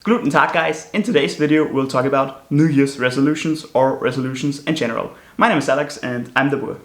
Gluten Tag, guys. In today's video we'll talk about New Year's resolutions or resolutions in general. My name is Alex and I'm the boy.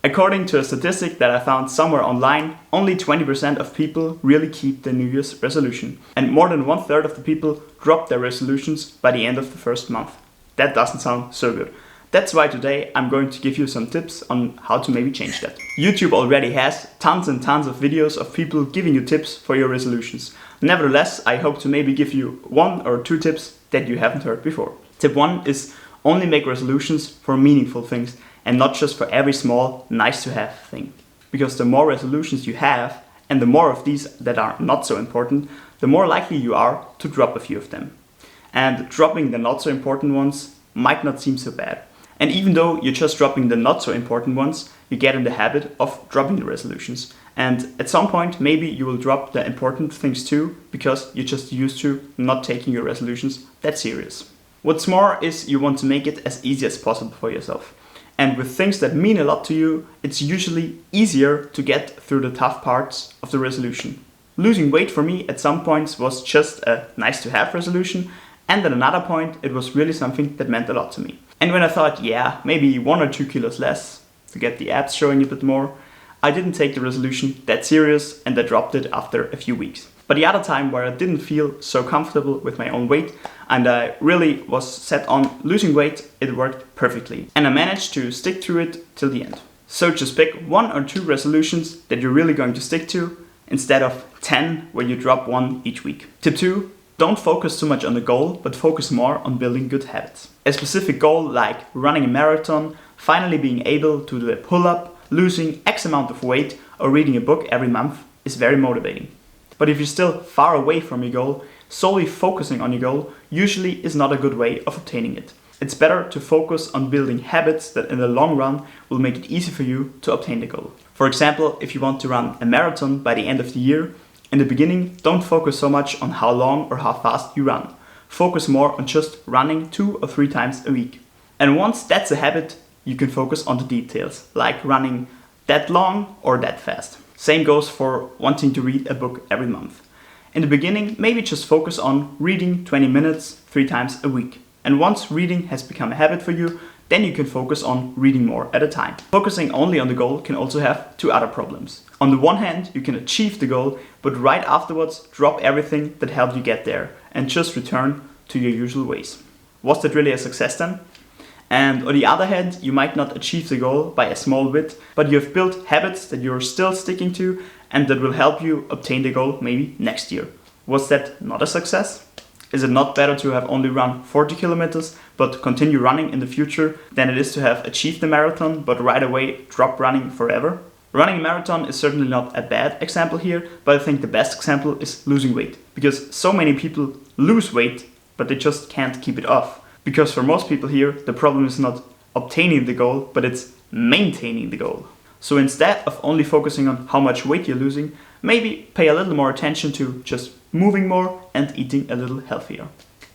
According to a statistic that I found somewhere online, only 20% of people really keep the New Year's resolution. And more than 1/3 of the people drop their resolutions by the end of the first month. That doesn't sound so good. That's why today I'm going to give you some tips on how to maybe change that. YouTube already has tons and tons of videos of people giving you tips for your resolutions. Nevertheless, I hope to maybe give you 1 or 2 tips that you haven't heard before. Tip 1 is only make resolutions for meaningful things and not just for every small nice to have thing. Because the more resolutions you have and the more of these that are not so important, the more likely you are to drop a few of them. And dropping the not so important ones might not seem so bad. And even though you're just dropping the not so important ones, you get in the habit of dropping the resolutions. And at some point, maybe you will drop the important things too, because you're just used to not taking your resolutions that serious. What's more is you want to make it as easy as possible for yourself. And with things that mean a lot to you, it's usually easier to get through the tough parts of the resolution. Losing weight for me at some points was just a nice to have resolution, and at another point it was really something that meant a lot to me. And when I thought, yeah, maybe 1 or 2 kilos less to get the abs showing a bit more, I didn't take the resolution that serious and I dropped it after a few weeks. But the other time where I didn't feel so comfortable with my own weight and I really was set on losing weight, it worked perfectly. And I managed to stick to it till the end. So just pick 1 or 2 resolutions that you're really going to stick to instead of 10 where you drop 1 each week. Tip 2. Don't focus too much on the goal, but focus more on building good habits. A specific goal like running a marathon, finally being able to do a pull-up, losing X amount of weight, or reading a book every month is very motivating. But if you're still far away from your goal, solely focusing on your goal usually is not a good way of obtaining it. It's better to focus on building habits that in the long run will make it easy for you to obtain the goal. For example, if you want to run a marathon by the end of the year, in the beginning, don't focus so much on how long or how fast you run. Focus more on just running 2 or 3 times a week. And once that's a habit, you can focus on the details, like running that long or that fast. Same goes for wanting to read a book every month. In the beginning, maybe just focus on reading 20 minutes 3 times a week. And once reading has become a habit for you, then you can focus on reading more at a time. Focusing only on the goal can also have 2 other problems. On the one hand, you can achieve the goal, but right afterwards drop everything that helped you get there and just return to your usual ways. Was that really a success then? And on the other hand, you might not achieve the goal by a small bit, but you have built habits that you're still sticking to and that will help you obtain the goal maybe next year. Was that not a success? Is it not better to have only run 40 kilometers but continue running in the future than it is to have achieved the marathon but right away drop running forever? Running a marathon is certainly not a bad example here, but I think the best example is losing weight. Because so many people lose weight, but they just can't keep it off. Because for most people here, the problem is not obtaining the goal, but it's maintaining the goal. So instead of only focusing on how much weight you're losing, maybe pay a little more attention to just moving more and eating a little healthier.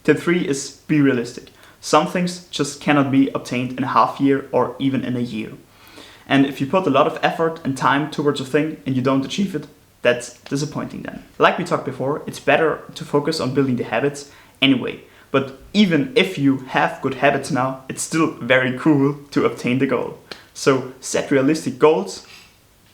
Tip 3 is be realistic. Some things just cannot be obtained in a half year or even in a year. And if you put a lot of effort and time towards a thing and you don't achieve it, that's disappointing then. Like we talked before, it's better to focus on building the habits anyway. But even if you have good habits now, it's still very cool to obtain the goal. So set realistic goals,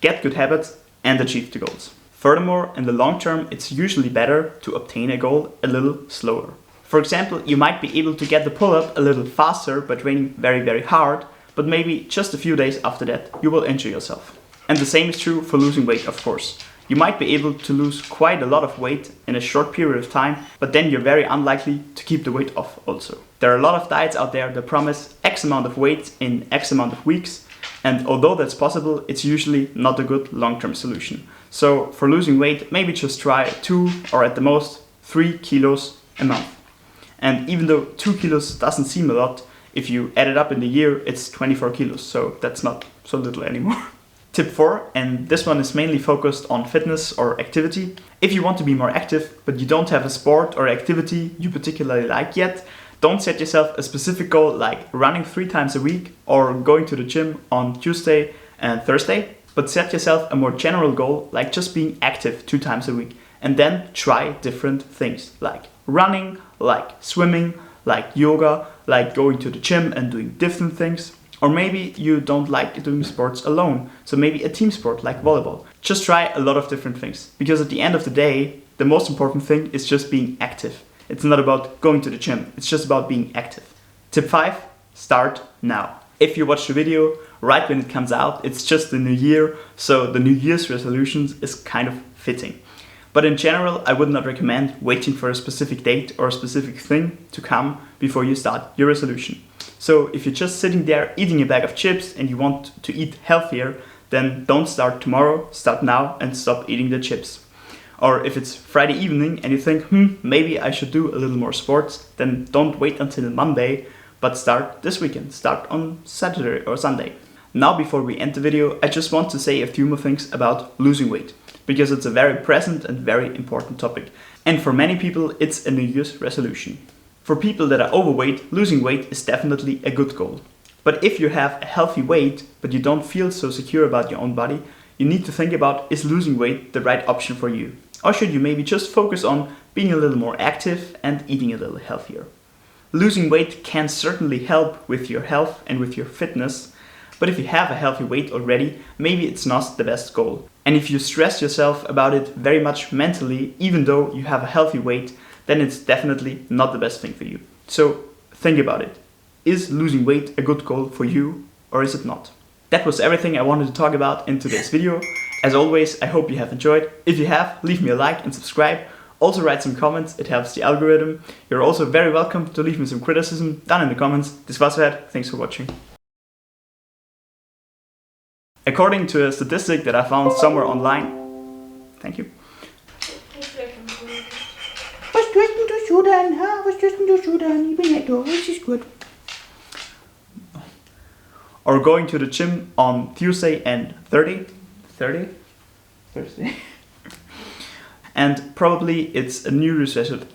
get good habits, and achieve the goals. Furthermore, in the long term, it's usually better to obtain a goal a little slower. For example, you might be able to get the pull-up a little faster by training very, very hard, but maybe just a few days after that, you will injure yourself. And the same is true for losing weight, of course. You might be able to lose quite a lot of weight in a short period of time, but then you're very unlikely to keep the weight off also. There are a lot of diets out there that promise X amount of weight in X amount of weeks, and although that's possible, it's usually not a good long-term solution. So for losing weight, maybe just try 2 or at the most 3 kilos a month. And even though 2 kilos doesn't seem a lot, if you add it up in the year, it's 24 kilos, so that's not so little anymore. Tip 4, and this one is mainly focused on fitness or activity. If you want to be more active, but you don't have a sport or activity you particularly like yet, don't set yourself a specific goal like running 3 times a week or going to the gym on Tuesday and Thursday, but set yourself a more general goal like just being active 2 times a week and then try different things like running, like swimming, like yoga, like going to the gym and doing different things. Or maybe you don't like doing sports alone, so maybe a team sport like volleyball. Just try a lot of different things, because at the end of the day, the most important thing is just being active. It's not about going to the gym, it's just about being active. Tip 5, start now. If you watch the video right when it comes out, it's just the new year, so the New Year's resolutions is kind of fitting. But in general, I would not recommend waiting for a specific date or a specific thing to come before you start your resolution. So if you're just sitting there eating a bag of chips and you want to eat healthier, then don't start tomorrow, start now and stop eating the chips. Or if it's Friday evening and you think, maybe I should do a little more sports, then don't wait until Monday, but start this weekend, start on Saturday or Sunday. Now before we end the video, I just want to say a few more things about losing weight, because it's a very present and very important topic. And for many people, it's a New Year's resolution. For people that are overweight, losing weight is definitely a good goal. But if you have a healthy weight, but you don't feel so secure about your own body, you need to think about, is losing weight the right option for you? Or should you maybe just focus on being a little more active and eating a little healthier? Losing weight can certainly help with your health and with your fitness, but if you have a healthy weight already, maybe it's not the best goal. And if you stress yourself about it very much mentally, even though you have a healthy weight, then it's definitely not the best thing for you. So think about it. Is losing weight a good goal for you, or is it not? That was everything I wanted to talk about in today's video. As always, I hope you have enjoyed. If you have, leave me a like and subscribe. Also write some comments, it helps the algorithm. You're also very welcome to leave me some criticism down in the comments. This was Ed, thanks for watching. According to a statistic that I found somewhere online, thank you. Was tust du so dann? Was tust du so dann? Ich bin nicht da, es ist gut. Or going to the gym on Tuesday and Thursday. And probably it's a New Year's resolution.